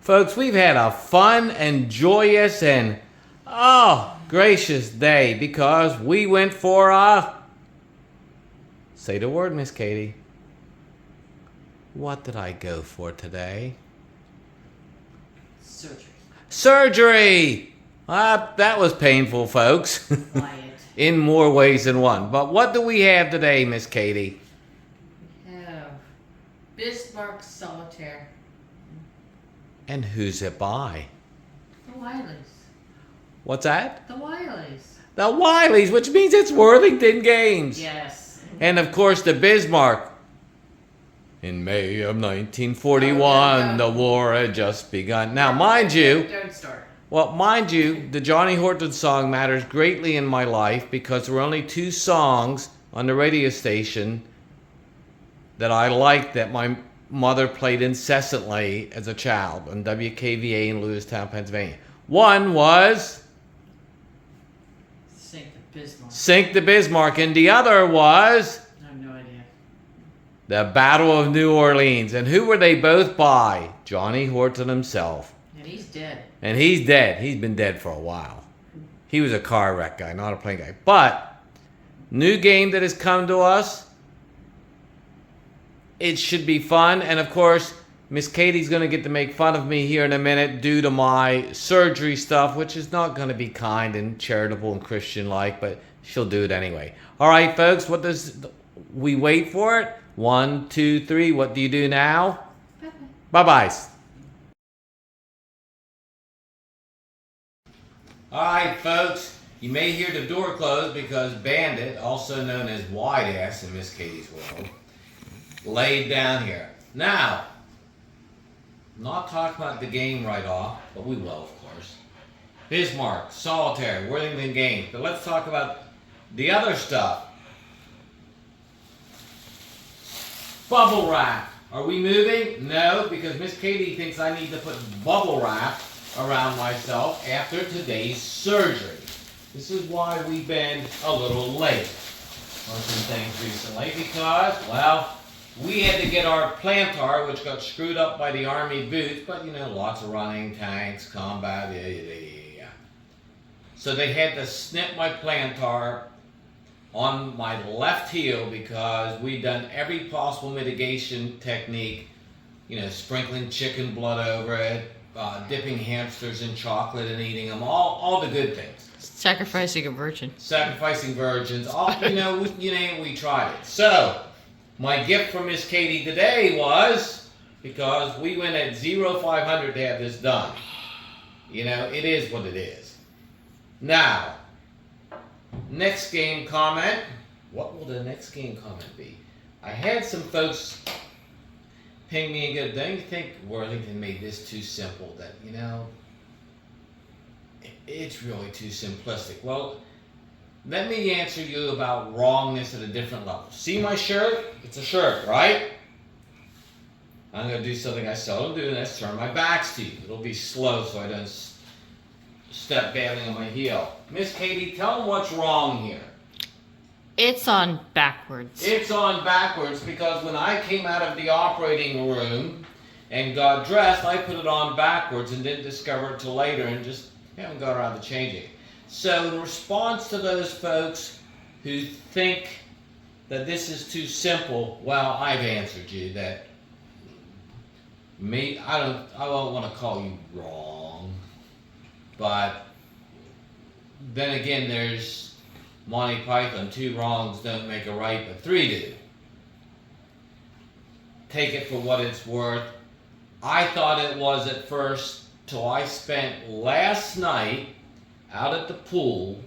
Folks, we've had a fun and joyous and, oh, gracious day because we went for a... Say the word, Miss Katie. What did I go for today? Surgery. Surgery! That was painful, folks. Quiet. In more ways than one. But what do we have today, Miss Katie? We have Bismarck solitaire. And who's it by? The Wileys. What's that? The Wileys. The Wileys, which means it's Worthington Games. Yes. And of course the Bismarck. In May of 1941, the war had just begun. Now, mind you, Don't start. well, mind you, the Johnny Horton song matters greatly in my life because there were only two songs on the radio station that I liked that my mother played incessantly as a child on WKVA in Lewistown, Pennsylvania. One was Sink the Bismarck. Sink the Bismarck, and the other was I have no idea. the Battle of New Orleans. And who were they both by? Johnny Horton himself. And he's dead. And he's dead. He's been dead for a while. He was a car wreck guy, not a plane guy. But, new game that has come to us. It should be fun. And of course, Miss Katie's going to get to make fun of me here in a minute due to my surgery stuff, which is not going to be kind and charitable and Christian-like, but she'll do it anyway. All right, folks, what does we wait for it? 1, 2, 3. What do you do now? Bye-bye. Bye-byes. All right, folks, you may hear the door close because Bandit, also known as Wide Ass in Miss Katie's world, laid down here. Now, I'm not talking about the game right off, but we will, of course. Bismarck, Solitaire, Worthington Games. But let's talk about the other stuff. Bubble wrap. Are we moving? No, because Miss Katie thinks I need to put bubble wrap around myself after today's surgery. This is why we've been a little late on some things recently because, well, we had to get our plantar, which got screwed up by the Army boots, but you know, lots of running, tanks, combat, yeah. So they had to snip my plantar on my left heel because we'd done every possible mitigation technique, you know, sprinkling chicken blood over it, dipping hamsters in chocolate and eating them, all the good things. Sacrificing a virgin. Sacrificing virgins, you know, we tried it. So, my gift from Miss Katie today was, because we went at 0-500 to have this done. You know, it is what it is. Now, next game comment. What will the next game comment be? I had some folks ping me and go, don't you think Worthington made this too simple? That, you know, it's really too simplistic. Well, let me answer you about wrongness at a different level. See my shirt? It's a shirt, right? I'm going to do something I seldom do, and that's turn my backs to you. It'll be slow so I don't step badly on my heel. Miss Katie, tell them what's wrong here. It's on backwards. It's on backwards because when I came out of the operating room and got dressed, I put it on backwards and didn't discover it till later and just haven't got around to changing it. So in response to those folks who think that this is too simple, well, I've answered you that I don't want to call you wrong, but then again, there's Monty Python, 2 wrongs don't make a right, but 3 do. Take it for what it's worth. I thought it was at first till I spent last night out at the pool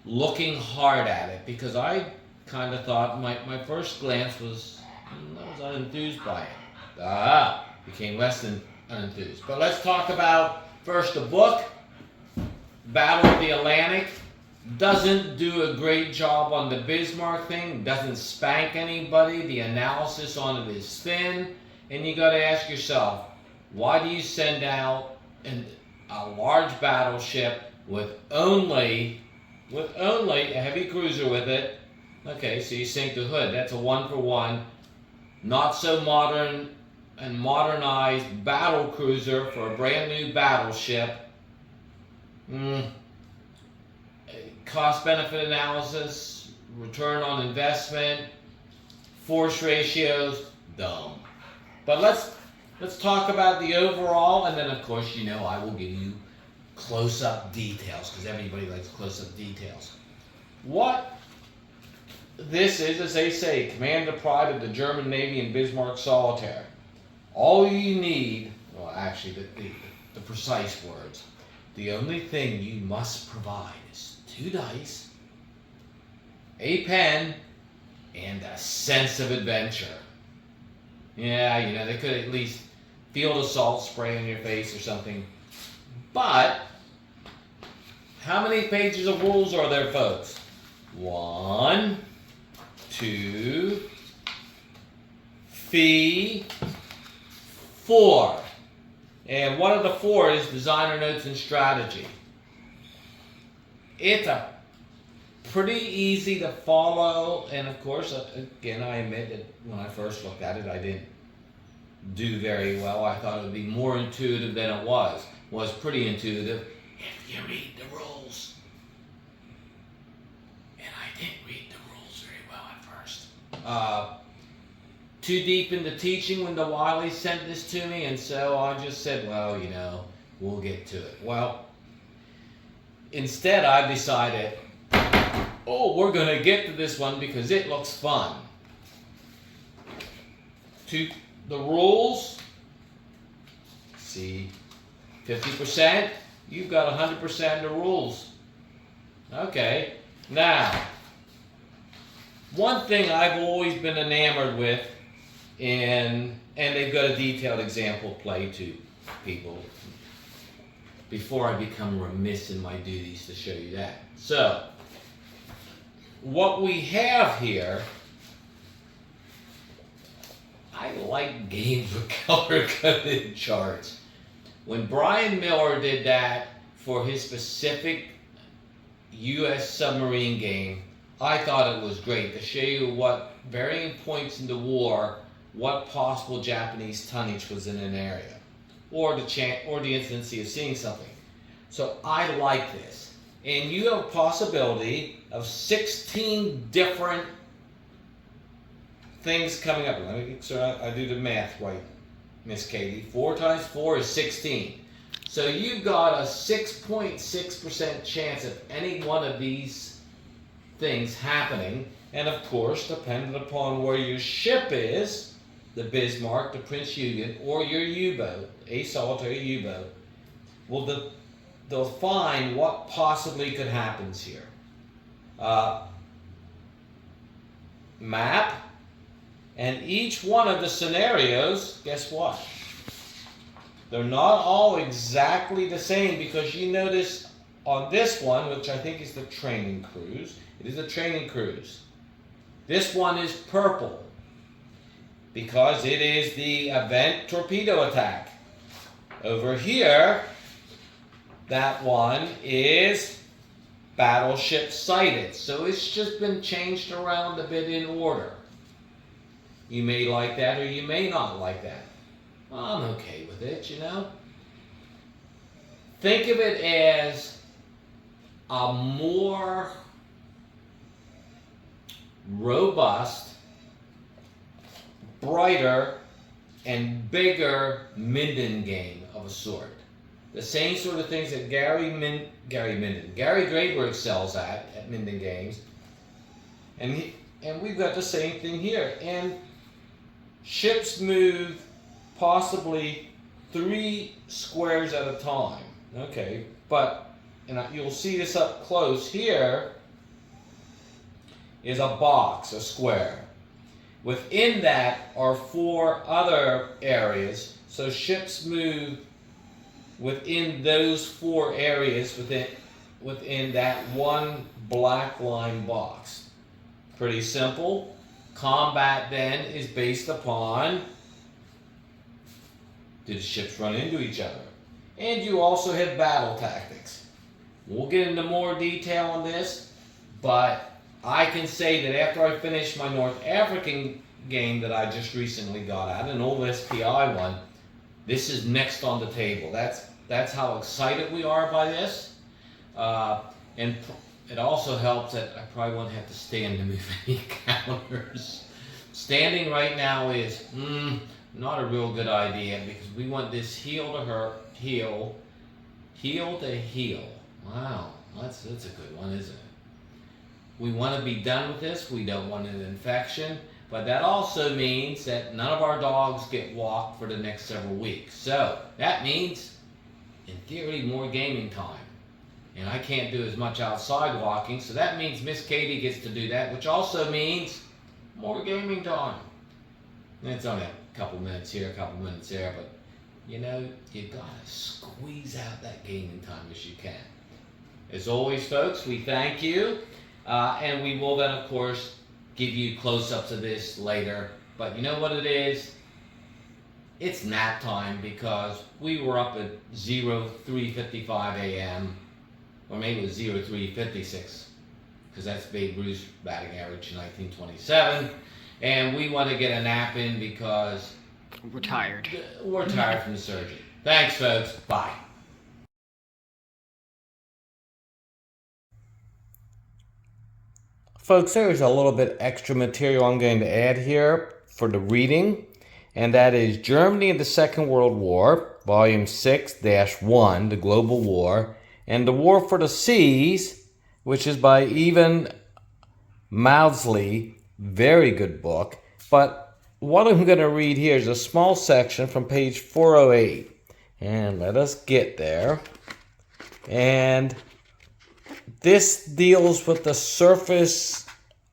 looking hard at it because I kind of thought my first glance was I was unenthused by it. Became less than unenthused. But let's talk about first the book, Battle of the Atlantic. Doesn't do a great job on the Bismarck thing, doesn't spank anybody, the analysis on it is thin, and you got to ask yourself, why do you send out a large battleship with only a heavy cruiser with it? Okay, so you sink the hood. That's a 1-for-1. Not so modern and modernized battle cruiser for a brand new battleship. Cost benefit analysis, return on investment, force ratios, dumb. But let's talk about the overall, and then of course, you know, I will give you close-up details because everybody likes close-up details. What this is, as they say, command the pride of the German Navy in Bismarck solitaire. All you need, well, actually, the precise words, the only thing you must provide is 2 dice, a pen, and a sense of adventure. Yeah, you know, they could at least field assault spray in your face or something. But how many pages of rules are there, folks? 1, 2, 3, 4. And one of the 4 is designer notes and strategy. It's a pretty easy to follow, and of course, again, I admit that when I first looked at it, I didn't do very well. I thought it would be more intuitive than it was. It was pretty intuitive if you read the rules. And I didn't read the rules very well at first. Too deep into teaching when the Wiley sent this to me, and so I just said, well, you know, we'll get to it. Well, instead I decided, oh, we're going to get to this one because it looks fun. To the rules, see, 50%, you've got 100% of the rules. Okay, now, one thing I've always been enamored with, and they've got a detailed example play to people before I become remiss in my duties to show you that. So, what we have here, I like games with color-coded charts. When Brian Miller did that for his specific U.S. submarine game, I thought it was great to show you what varying points in the war, what possible Japanese tonnage was in an area, or the incidency of seeing something. So I like this. And you have a possibility of 16 different things coming up. Let me make sure I do the math right, Miss Katie. 4 times 4 is 16. So you've got a 6.6% chance of any one of these things happening. And of course, depending upon where your ship is, the Bismarck, the Prince Eugen, or your U-boat, a solitary U-boat, will define what possibly could happen here. Map, and each one of the scenarios, guess what? They're not all exactly the same, because you notice on this one, which I think is the training cruise, it is a training cruise. This one is purple because it is the event torpedo attack. Over here, that one is battleship sighted. So it's just been changed around a bit in order. You may like that or you may not like that. I'm okay with it, you know. Think of it as a more robust, brighter, and bigger Minden game of a sort. The same sort of things that Gary Graber excels at Minden Games, and we've got the same thing here. And ships move possibly 3 squares at a time. Okay, but you'll see this up close here. Is a box, a square. Within that are 4 other areas, so ships move within those 4 areas within that one black line box. Pretty simple. Combat then is based upon, do the ships run into each other? And you also have battle tactics. We'll get into more detail on this, but I can say that after I finished my North African game that I just recently got out, an old SPI one. This is next on the table. That's how excited we are by this. And it also helps that I probably won't have to stand to move any counters. Standing right now is not a real good idea because we want this heel to heel to heel. Wow, that's a good one, isn't it? We want to be done with this. We don't want an infection, but that also means that none of our dogs get walked for the next several weeks. So that means, in theory, more gaming time. And I can't do as much outside walking, so that means Miss Katie gets to do that, which also means more gaming time. And it's only a couple minutes here, a couple minutes there, but you know, you gotta squeeze out that gaming time as you can. As always, folks, we thank you. And we will then, of course, give you close-ups of this later. But you know what it is? It's nap time because we were up at 03:55 a.m. Or maybe it was 03:56 because that's Babe Ruth's batting average in 1927. And we want to get a nap in because We're tired. We're tired from the surgery. Thanks, folks. Bye. Folks, there's a little bit extra material I'm going to add here for the reading, and that is Germany and the Second World War, Volume 6-1, The Global War, and The War for the Seas, which is by Evan Maudsley. Very good book. But what I'm going to read here is a small section from page 408. And let us get there. And this deals with the surface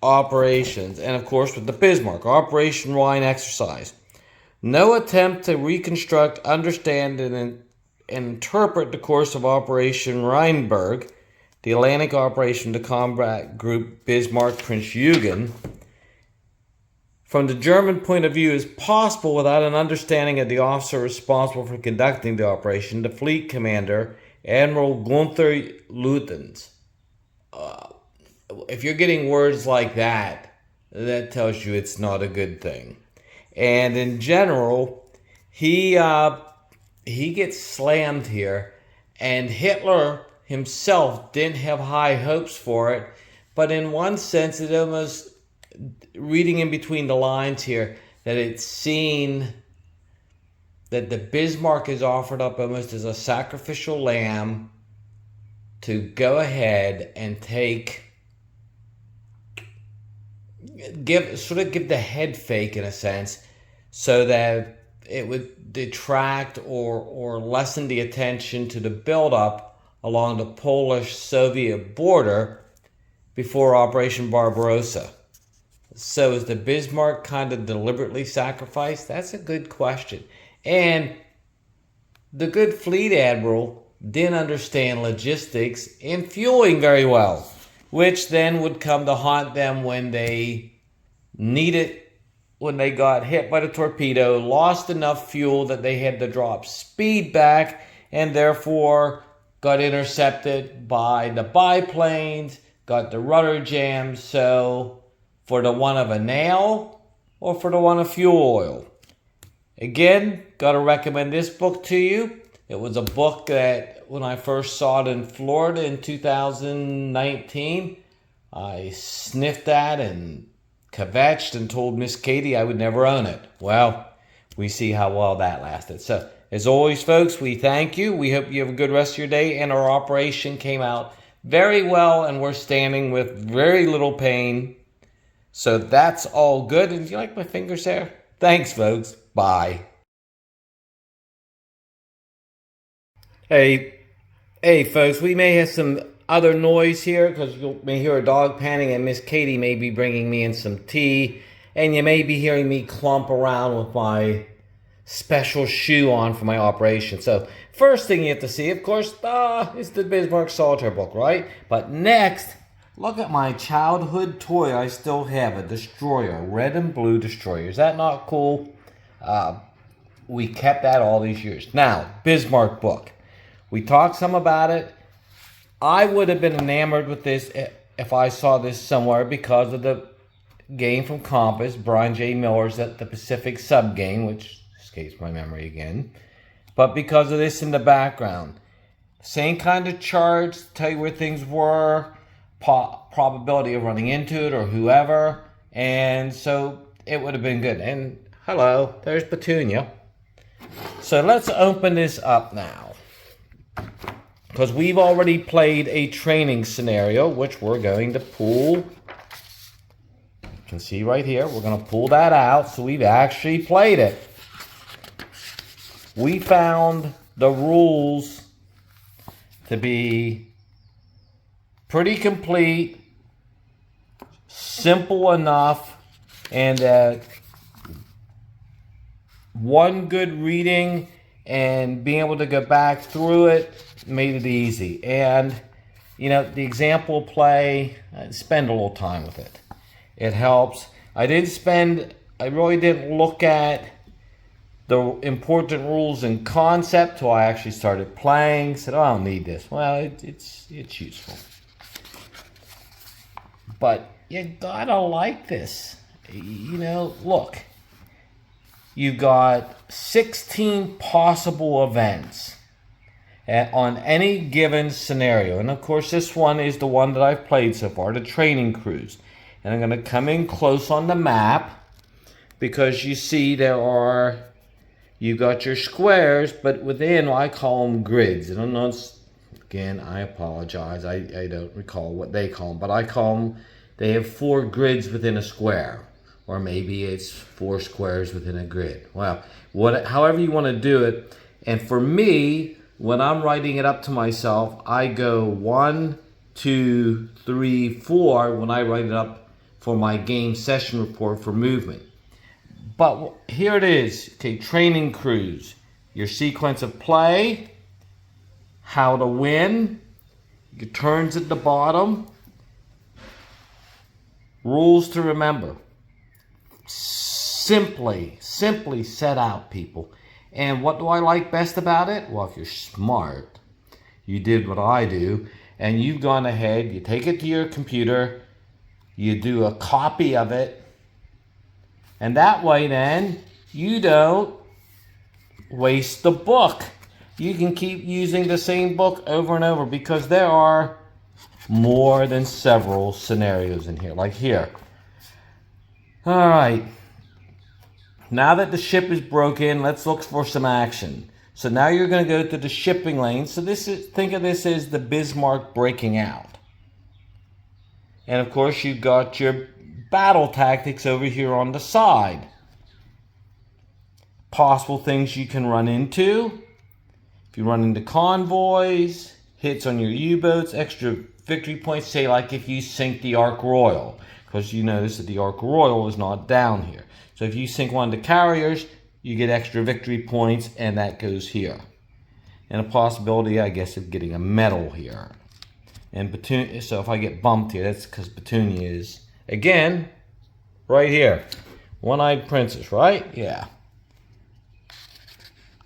operations and, of course, with the Bismarck, Operation Rhine exercise. No attempt to reconstruct, understand, and interpret the course of Operation Rheinberg, the Atlantic operation to combat Group Bismarck Prince Eugen, from the German point of view is possible without an understanding of the officer responsible for conducting the operation, the fleet commander, Admiral Gunther Lutyens. If you're getting words like that, that tells you it's not a good thing. And in general, he gets slammed here, and Hitler himself didn't have high hopes for it, but in one sense, it almost, reading in between the lines here, that it's seen that the Bismarck is offered up almost as a sacrificial lamb to go ahead and give the head fake in a sense, so that it would detract or lessen the attention to the buildup along the Polish-Soviet border before Operation Barbarossa. So is the Bismarck kind of deliberately sacrificed? That's a good question. And the good fleet admiral didn't understand logistics and fueling very well, which then would come to haunt them when they got hit by the torpedo, lost enough fuel that they had to drop speed back, and therefore got intercepted by the biplanes, got the rudder jammed. So for the one of a nail or for the one of fuel oil? Again, got to recommend this book to you. It was a book that when I first saw it in Florida in 2019, I sniffed at and kvetched and told Miss Katie I would never own it. Well, we see how well that lasted. So, as always, folks, we thank you. We hope you have a good rest of your day. And our operation came out very well, and we're standing with very little pain. So that's all good. And do you like my fingers there? Thanks, folks. Bye. Hey, folks, we may have some other noise here because you may hear a dog panting, and Miss Katie may be bringing me in some tea, and you may be hearing me clump around with my special shoe on for my operation. So first thing you have to see, of course, is the Bismarck Solitaire book, right? But next, look at my childhood toy. I still have a destroyer, a red and blue destroyer. Is that not cool? We kept that all these years. Now, Bismarck book. We talked some about it. I would have been enamored with this if I saw this somewhere because of the game from Compass. Brian J. Miller's at the Pacific sub game, which escapes my memory again. But because of this in the background, same kind of charts, tell you where things were, probability of running into it or whoever, and so it would have been good. And hello, there's Petunia. So let's open this up now, because we've already played a training scenario, which we're going to pull. You can see right here, we're going to pull that out, so we've actually played it. We found the rules to be pretty complete, simple enough, and one good reading and being able to go back through it made it easy. And you know, the example play, spend a little time with it. It helps. I really didn't look at the important rules and concept till I actually started playing. Said, oh, I don't need this. Well, it's useful. But you gotta like this. You know, look. You got 16 possible events on any given scenario. And of course, this one is the one that I've played so far, the training cruise. And I'm going to come in close on the map, because you see you got your squares, but within, I call them grids. And I'm not, again, I apologize. I don't recall what they call them, but I call them, they have 4 grids within a square. Or maybe it's 4 squares within a grid. Well, however you want to do it. And for me, when I'm writing it up to myself, I go 1, 2, 3, 4 when I write it up for my game session report for movement. But here it is. Okay, training cruise. Your sequence of play, how to win, your turns at the bottom, rules to remember. Simply set out, people. And what do I like best about it? Well, if you're smart, you did what I do, and you've gone ahead, you take it to your computer, you do a copy of it, and that way then, you don't waste the book. You can keep using the same book over and over, because there are more than several scenarios in here, like here. All right, now that the ship is broken, let's look for some action. So now you're going to go to the shipping lane. So think of this as the Bismarck breaking out. And of course, you've got your battle tactics over here on the side. Possible things you can run into. If you run into convoys, hits on your U-boats, extra victory points, say like if you sink the Ark Royal. Because you notice that the Ark Royal is not down here. So if you sink one of the carriers, you get extra victory points, and that goes here. And a possibility, I guess, of getting a medal here. And Petunia, so if I get bumped here, that's because Petunia is, again, right here. One-eyed princess, right? Yeah.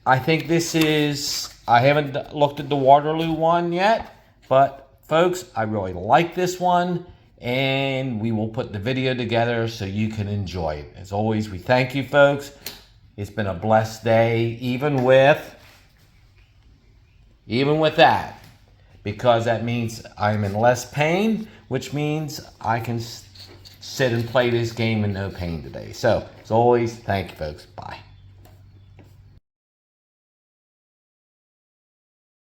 I think this is, I haven't looked at the Waterloo one yet, but folks, I really like this one. And we will put the video together so you can enjoy it. As always, we thank you, folks. It's been a blessed day, even with that, because that means I'm in less pain, which means I can sit and play this game in no pain today. So, as always, thank you, folks. Bye.